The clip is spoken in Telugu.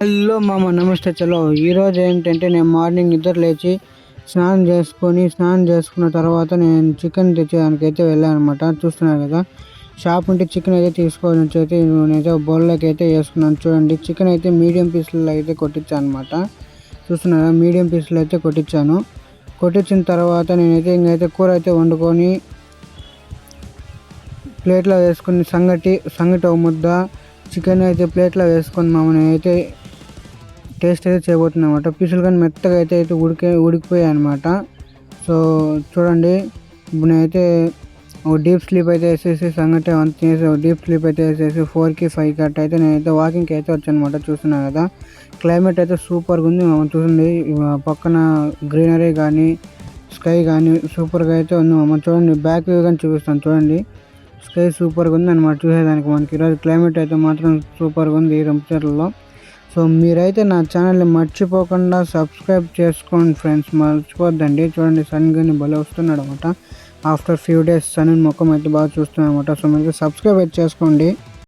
హలో మామ, నమస్తే. చలో ఈరోజు ఏంటంటే నేను మార్నింగ్ నిద్ర లేచి స్నానం చేసుకున్న తర్వాత నేను చికెన్ తెచ్చేదానికి అయితే వెళ్ళాను అనమాట. చూస్తున్నారు కదా, షాప్ ఉంటే చికెన్ అయితే తీసుకోవాలని అయితే నేనైతే బౌల్లోకి అయితే వేసుకున్నాను. చూడండి, చికెన్ అయితే మీడియం పీసులలో అయితే కొట్టించాను అనమాట. చూస్తున్నారా, మీడియం పీసులు అయితే కొట్టించాను. కొట్టించిన తర్వాత నేనైతే ఇంకైతే కూర అయితే వండుకొని ప్లేట్లో వేసుకుని సంగటి ఒక ముద్ద చికెన్ అయితే ప్లేట్లో వేసుకొని నేనైతే టేస్ట్ అయితే చేయబోతుంది అనమాట. పీసులు కానీ మెత్తగా అయితే ఉడికిపోయాయి అనమాట. సో చూడండి, ఇప్పుడు నేనైతే ఒక డీప్ స్లీప్ అయితే వేసేసి సంగటి అంత చేసి డీప్ స్లీప్ అయితే వేసేసి 4కి 5కి అట్ట అయితే నేనైతే వాకింగ్కి అయితే వచ్చాను అనమాట. చూస్తున్నాను కదా, క్లైమేట్ అయితే సూపర్గా ఉంది. చూడండి, పక్కన గ్రీనరీ కానీ స్కై కానీ సూపర్గా అయితే ఉంది. చూడండి, బ్యాక్ వ్యూ కానీ చూపిస్తాను. చూడండి, స్కై సూపర్గా ఉంది అనమాట చూసేదానికి. మనకి ఈరోజు క్లైమేట్ అయితే మాత్రం సూపర్గా ఉంది ఈ టెంపరేచర్లో. సో మీరైతే నా ఛానల్ని మర్చిపోకుండా సబ్స్క్రైబ్ చేసుకోండి ఫ్రెండ్స్, మర్చిపోద్దండి. చూడండి, సన్ కానీ భలే వస్తున్నాడు అనమాట. ఆఫ్టర్ ఫ్యూ డేస్ సన్ ముఖం అయితే బాగా చూస్తున్నాను అనమాట. సో మీరు సబ్స్క్రైబ్ అయితే చేసుకోండి.